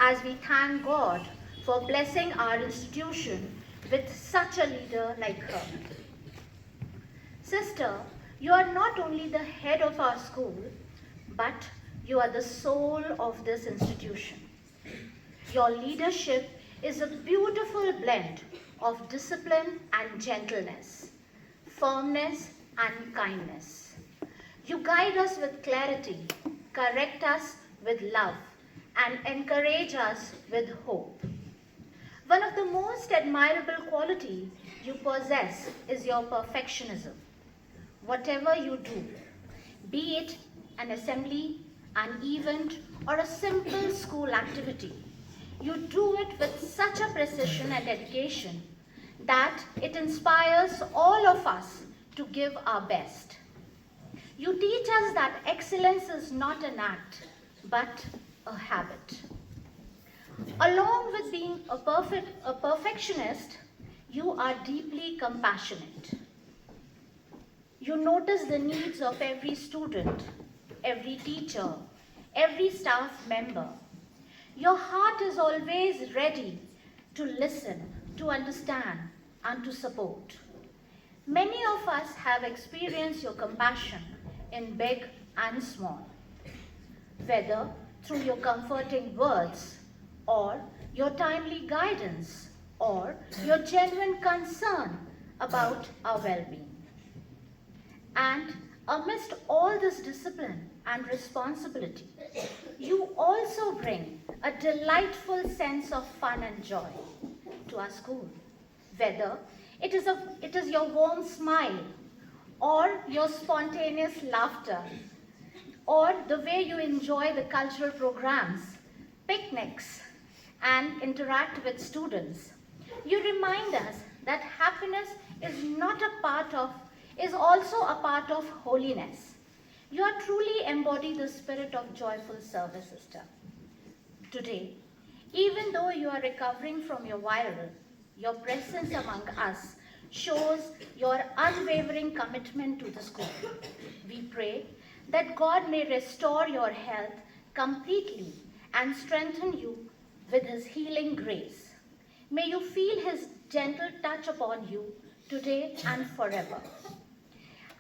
as we thank God for blessing our institution with such a leader like her. Sister, you are not only the head of our school, but you are the soul of this institution. Your leadership is a beautiful blend of discipline and gentleness, firmness and kindness. You guide us with clarity, correct us with love, and encourage us with hope. One of the most admirable qualities you possess is your perfectionism. Whatever you do, be it an assembly, an event, or a simple school activity, you do it with such a precision and dedication that it inspires all of us to give our best. You teach us that excellence is not an act, but a habit. Along with being a perfectionist, you are deeply compassionate. You notice the needs of every student, every teacher, every staff member. Your heart is always ready to listen, to understand, and to support. Many of us have experienced your compassion in big and small, whether through your comforting words, or your timely guidance, or your genuine concern about our well-being. And amidst all this discipline and responsibility, you also bring a delightful sense of fun and joy to our school, whether it is your warm smile, or your spontaneous laughter, or the way you enjoy the cultural programs, picnics, and interact with students. You remind us that happiness is also a part of holiness. You are truly embody the spirit of joyful service, sister. Today, even though you are recovering from your viral, your presence among us shows your unwavering commitment to the school. We pray that God may restore your health completely and strengthen you with His healing grace. May you feel His gentle touch upon you today and forever.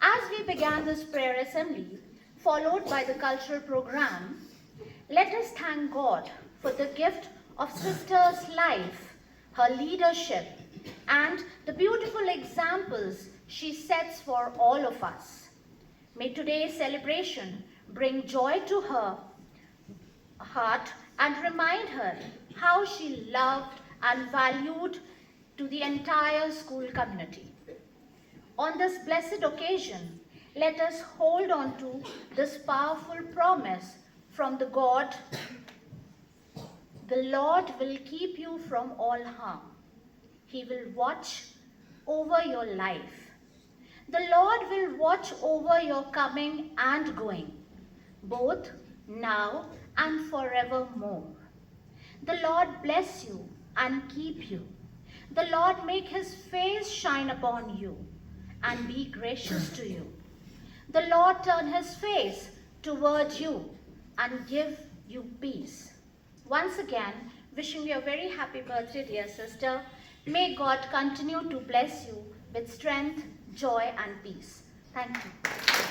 As we began this prayer assembly, followed by the cultural program, let us thank God for the gift of Sister's life, her leadership, and the beautiful examples she sets for all of us. May today's celebration bring joy to her heart and remind her how she loved and valued to the entire school community. On this blessed occasion, let us hold on to this powerful promise from the God. The Lord will keep you from all harm. He will watch over your life. The Lord will watch over your coming and going, both now and forevermore. The Lord bless you and keep you. The Lord make His face shine upon you and be gracious to you. The Lord turn His face toward you and give you peace. Once again, wishing you a very happy birthday, dear sister. May God continue to bless you with strength, joy, and peace. Thank you.